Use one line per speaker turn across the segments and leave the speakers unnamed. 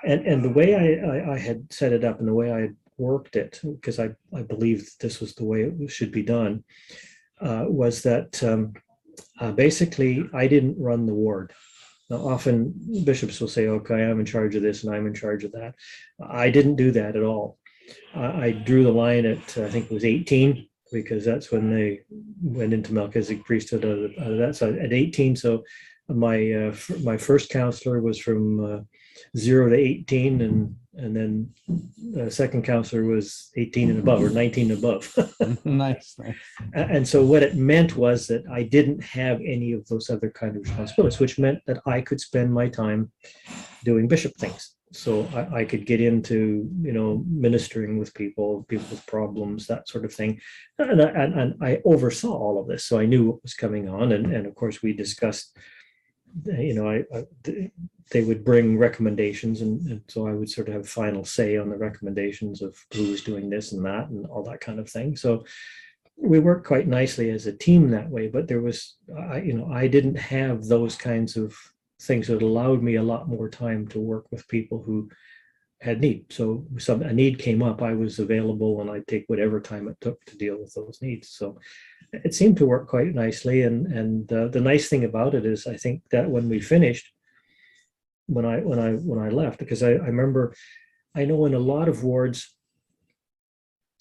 And the way I had set it up and the way I had worked it, because I believed this was the way it should be done, was that basically I didn't run the ward. Now, often bishops will say, okay, I'm in charge of this and I'm in charge of that. I didn't do that at all. I drew the line at, I think it was 18, because that's when they went into Melchizedek priesthood out of that. So at 18, so my first counselor was from 0 to 18, and then the second counselor was 18 and above, or 19 and above.
Nice.
And so what it meant was that I didn't have any of those other kind of responsibilities, which meant that I could spend my time doing bishop things. So I could get into, ministering with people's problems, that sort of thing. And I oversaw all of this. So I knew what was coming on. And of course, we discussed, they would bring recommendations. And so I would sort of have final say on the recommendations of who was doing this and that and all that kind of thing. So we worked quite nicely as a team that way. But there was, I didn't have those kinds of things that allowed me a lot more time to work with people who had need. So a need came up, I was available, and I'd take whatever time it took to deal with those needs. So it seemed to work quite nicely. And the nice thing about it is, I think that when we finished, when I left, because I remember, I know in a lot of wards,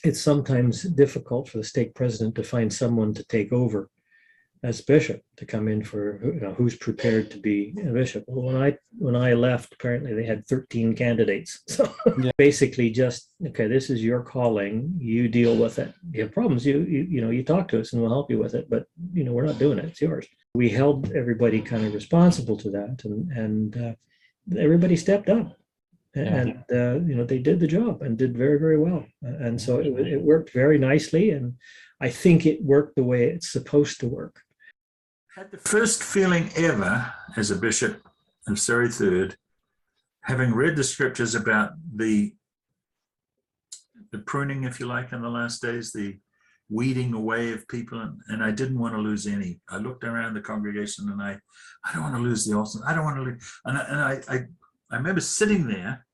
it's sometimes difficult for the stake president to find someone to take over as bishop, to come in for who's prepared to be a bishop. Well, when I left, apparently they had 13 candidates. So yeah. Basically just, okay, this is your calling, you deal with it. You have problems, you talk to us and we'll help you with it, but we're not doing it, it's yours. We held everybody kind of responsible to that, and everybody stepped up. And they did the job and did very, very well. And so it worked very nicely, and I think it worked the way it's supposed to work.
Had the first feeling ever as a bishop of Surrey Third, having read the scriptures about the pruning, if you like, in the last days, the weeding away of people, and I didn't want to lose any. I looked around the congregation and I don't want to lose the awesome. I don't want to lose. And I remember sitting there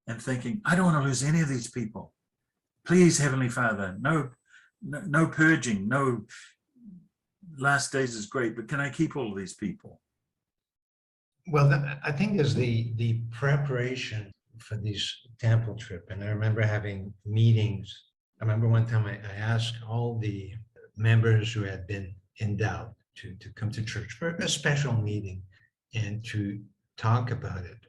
and thinking, I don't want to lose any of these people. Please, Heavenly Father, no purging, no. Last days is great, but can I keep all of these people?
Well, I think there's the preparation for this temple trip. And I remember having meetings. I remember one time I asked all the members who had been endowed to come to church for a special meeting and to talk about it.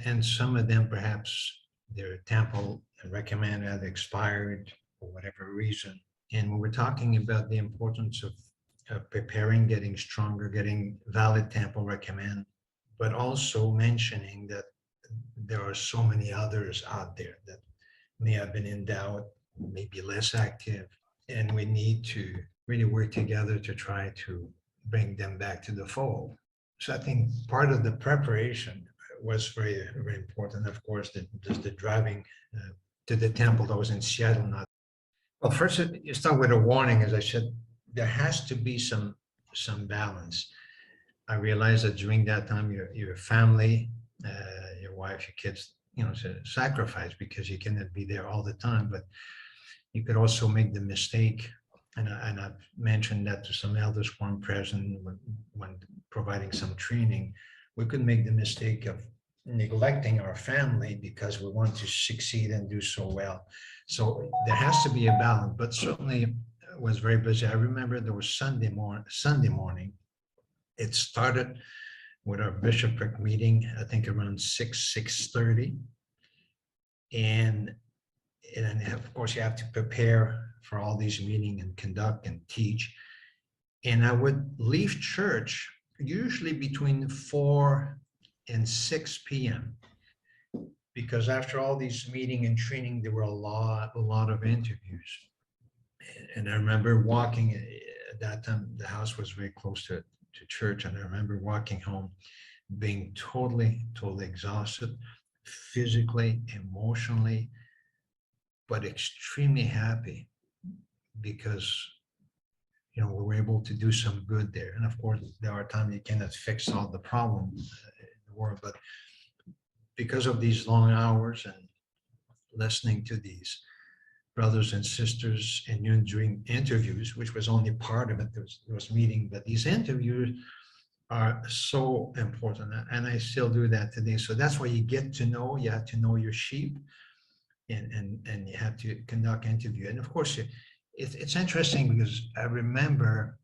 And some of them, perhaps their temple recommend had expired for whatever reason. And we were talking about the importance of preparing, getting stronger, getting valid temple recommend, but also mentioning that there are so many others out there that may have been endowed, maybe less active, and we need to really work together to try to bring them back to the fold. So I think part of the preparation was very, very important. Of course, just the driving to the temple that was in Seattle. Well, first, you start with a warning, as I said. There has to be some balance. I realized that during that time, your family, your wife, your kids, it's a sacrifice because you cannot be there all the time. But you could also make the mistake, and I've mentioned that to some elders who weren't present when providing some training. We could make the mistake of neglecting our family because we want to succeed and do so well. So there has to be a balance, but certainly was very busy. I remember there was Sunday morning. It started with our bishopric meeting, I think around 6:30. And of course you have to prepare for all these meetings and conduct and teach. And I would leave church usually between 4 and 6 p.m. because after all these meeting and training, there were a lot of interviews. And I remember walking at that time, the house was very close to church. And I remember walking home being totally exhausted, physically, emotionally, but extremely happy because, we were able to do some good there. And of course, there are times you cannot fix all the problems in the world, but because of these long hours and listening to these brothers and sisters and you doing interviews, which was only part of it, there was meeting, but these interviews are so important. And I still do that today. So that's why you get to know, you have to know your sheep and you have to conduct interview. And of course, it's interesting because I remember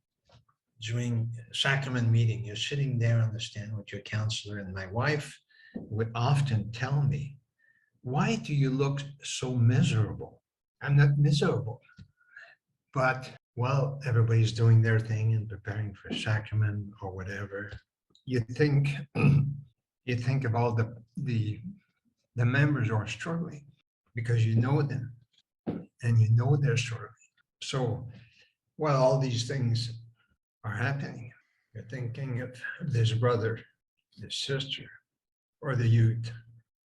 during sacrament meeting, you're sitting there on the stand with your counselor, and my wife would often tell me, why do you look so miserable? I'm not miserable, but while everybody's doing their thing and preparing for sacrament or whatever, you think of all the members who are struggling because you know them and you know they're struggling. So while all these things are happening, you're thinking of this brother, this sister, or the youth.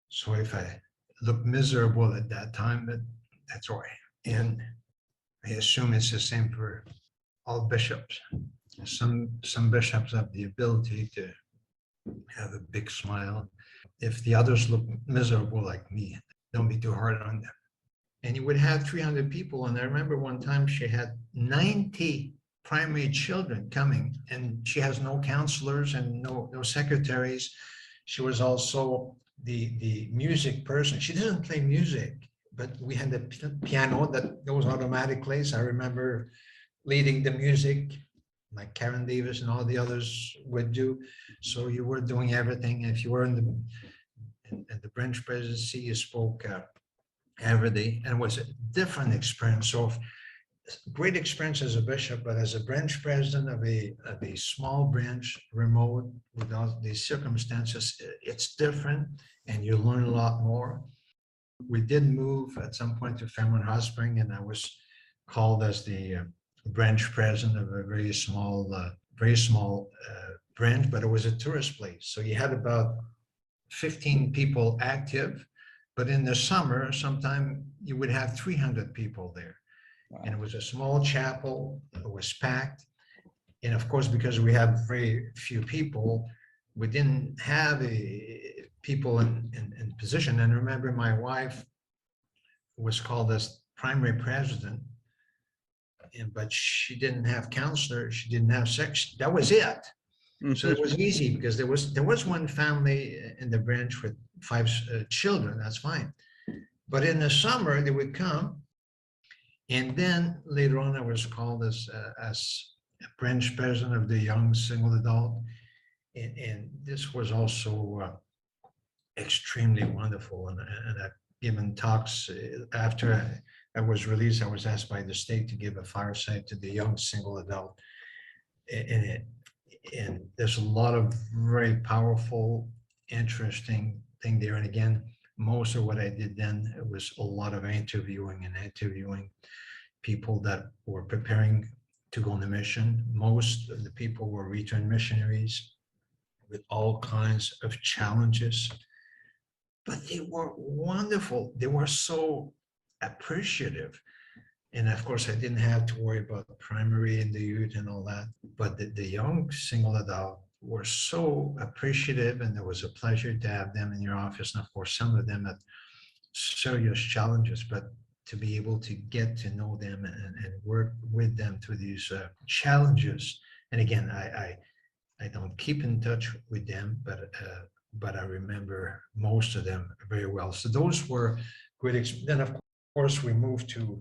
So if I look miserable at that time, that's why. And I assume it's the same for all bishops. Some bishops have the ability to have a big smile. If the others look miserable like me, don't be too hard on them. And you would have 300 people. And I remember one time she had 90 primary children coming, and she has no counselors and no secretaries. She was also the music person. She didn't play music, but we had the piano that goes automatically. So I remember leading the music like Karen Davis and all the others would do. So you were doing everything. If you were in the branch presidency, you spoke every day, and it was a different experience. So great experience as a bishop, but as a branch president of a small branch, remote, without these circumstances, it's different, and you learn a lot more. We did move at some point to Fairmont Hot Spring, and I was called as the branch president of a very small branch, but it was a tourist place. So you had about 15 people active, but in the summer, sometime you would have 300 people there. Wow. And it was a small chapel, it was packed. And of course, because we have very few people, we didn't have people in position. And remember, my wife was called as primary president, but she didn't have counselor, she didn't have section. That was it. Mm-hmm. So it was easy because there was one family in the branch with 5 children. That's fine. But in the summer, they would come. And then later on, I was called as branch president of the young single adult. And this was also extremely wonderful. And I've given talks after I was released. I was asked by the state to give a fireside to the young single adult. And there's a lot of very powerful, interesting thing there. And again, most of what I did then was a lot of interviewing people that were preparing to go on the mission. Most of the people were returned missionaries with all kinds of challenges, but they were wonderful. They were so appreciative. And of course, I didn't have to worry about the primary and the youth and all that, but the young single adult were so appreciative, and it was a pleasure to have them in your office. And of course, some of them had serious challenges, but to be able to get to know them and work with them through these challenges. And again, I don't keep in touch with them, but I remember most of them very well. So those were great. Then of course we moved to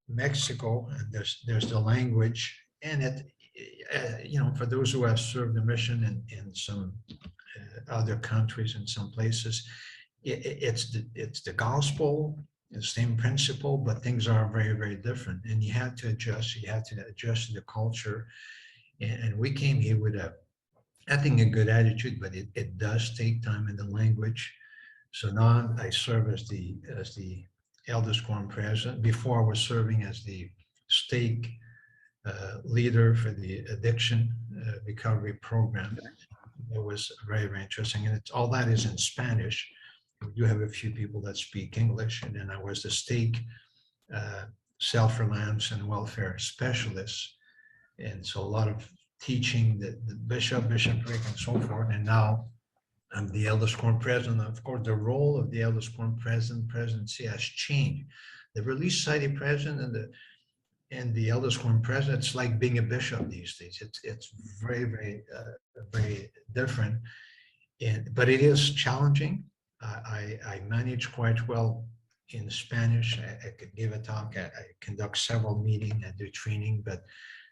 Mexico, and there's the language, and it, for those who have served the mission in some other countries and some places, it's the gospel, the same principle, but things are very, very different, and you have to adjust. You have to adjust to the culture, and we came here with I think a good attitude, but it does take time in the language. So now I serve as the eldest quorum president. Before I was serving as the stake leader for the addiction recovery program. It was very, very interesting. And all that is in Spanish. We do have a few people that speak English. And then I was the stake self-reliance and welfare specialist. And so a lot of teaching the bishopric and so forth. And now I'm the eldest quorum president. Of course, the role of the eldest quorum presidency has changed. The Relief Society president and the eldest quorum president, it's like being a bishop these days. It's very different. But it is challenging. I manage quite well in Spanish. I could give a talk. I conduct several meetings. I do training, but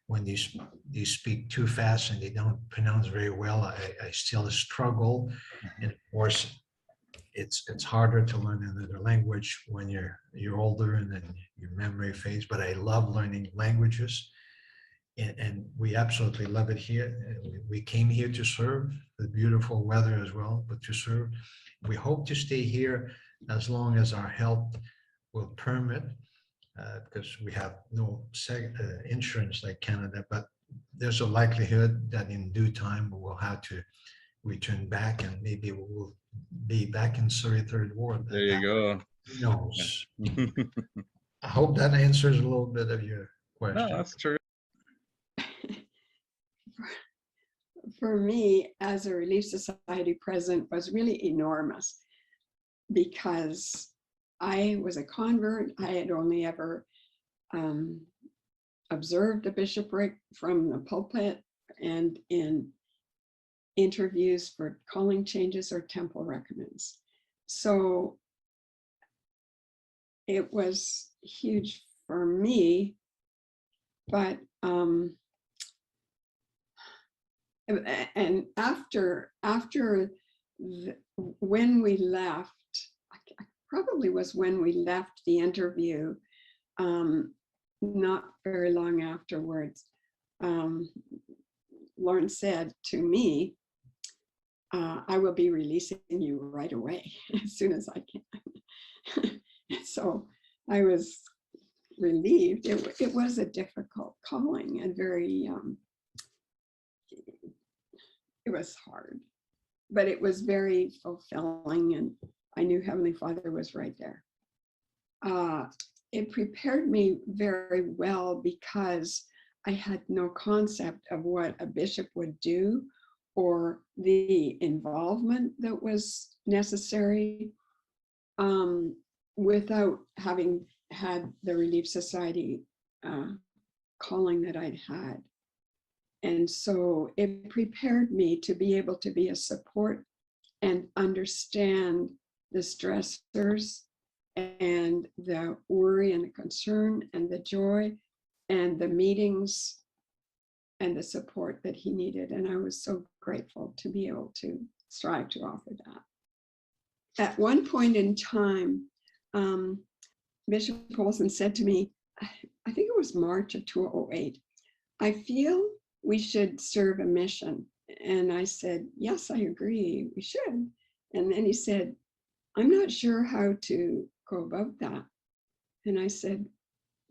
when you speak too fast and they don't pronounce very well, I still struggle. And of course, it's harder to learn another language when you're older and then your memory fades. But I love learning languages, and we absolutely love it here. We came here to serve, the beautiful weather as well, but to serve. We hope to stay here as long as our health will permit, because we have no insurance like Canada, but there's a likelihood that in due time we will have to return back, and maybe we will be back in Surrey Third Ward.
There you go.
Who knows? I hope that answers a little bit of your
No,
question.
that's true.
For me, as a Relief Society president, was really enormous, because I was a convert. I had only ever observed a bishopric from the pulpit and in interviews for calling changes or temple recommends. So it was huge for me, but and after when we left, probably was when we left the interview, not very long afterwards, Lauren said to me, I will be releasing you right away as soon as I can. So I was relieved. It was a difficult calling and very, it was hard, but it was very fulfilling, and I knew Heavenly Father was right there. It prepared me very well because I had no concept of what a bishop would do or the involvement that was necessary without having had the Relief Society calling that I'd had. And so it prepared me to be able to be a support and understand the stressors and the worry and the concern and the joy and the meetings and the support that he needed. And I was so grateful to be able to strive to offer that. At one point in time, Bishop Olson said to me, I think it was March of 2008, I feel we should serve a mission. And I said, yes, I agree, we should. And then he said, I'm not sure how to go about that. And I said,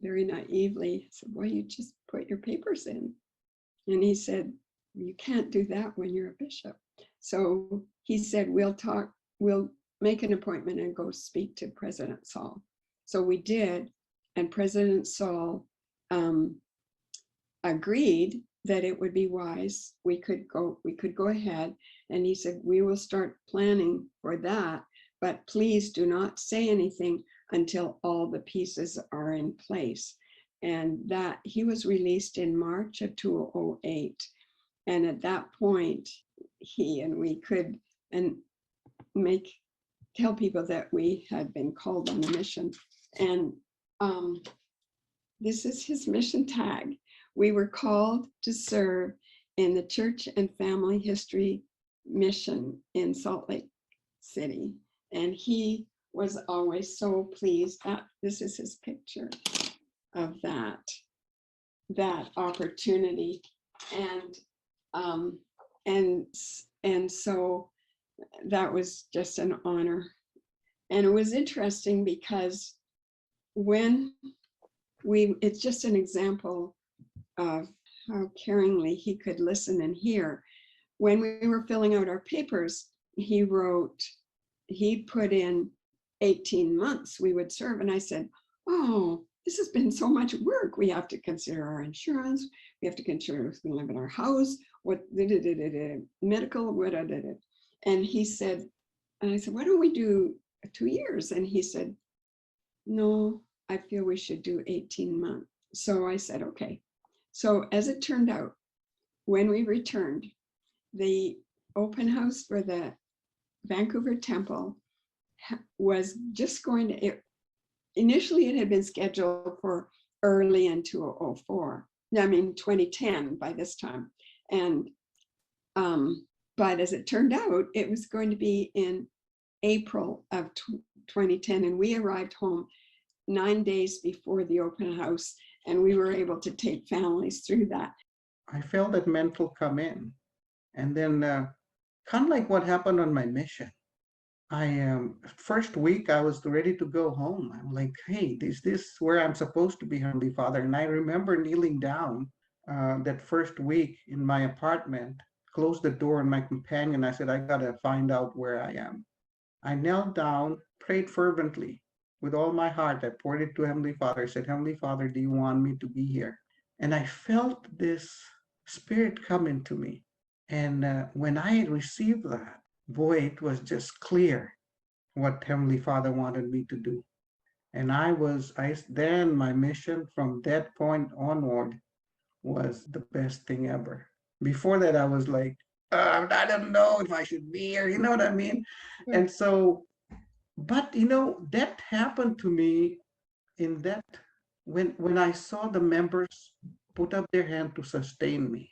very naively, I said, well, you just put your papers in. And he said, you can't do that when you're a bishop. So he said, we'll make an appointment and go speak to President Saul. So we did, and President Saul agreed that it would be wise. We could go ahead, and he said, we will start planning for that, but please do not say anything until all the pieces are in place. And that he was released in March of 2008. And at that point, he and we could tell people that we had been called on a mission. And this is his mission tag. We were called to serve in the Church and Family History Mission in Salt Lake City. And he was always so pleased that this is his picture of that opportunity. And so that was just an honor. And it was interesting because it's just an example of how caringly he could listen and hear. When we were filling out our papers, he put in 18 months we would serve. And I said, oh, this has been so much work. We have to consider our insurance. We have to consider who's going to live in our house, what medical, And he said, and I said, why don't we do 2 years? And he said, no, I feel we should do 18 months. So I said, okay. So as it turned out, when we returned, the open house for the Vancouver Temple was just going to, initially it had been scheduled for early in 2004. I mean, 2010 by this time. And, but as it turned out, it was going to be in April of 2010. And we arrived home 9 days before the open house, and we were able to take families through that.
I felt that mental come in. And then kind of like what happened on my mission. First week I was ready to go home. I'm like, hey, is this where I'm supposed to be, Heavenly Father? And I remember kneeling down that first week in my apartment, closed the door, and my companion, I said, I gotta find out where I am. I knelt down, prayed fervently with all my heart. I poured it to Heavenly Father. I said, Heavenly Father, do you want me to be here? And I felt this spirit come into me. And when I received that, boy, it was just clear what Heavenly Father wanted me to do. And then my mission from that point onward was the best thing ever. Before that, I was like, I don't know if I should be here, you know what I mean? And so, but that happened to me in that when I saw the members put up their hand to sustain me.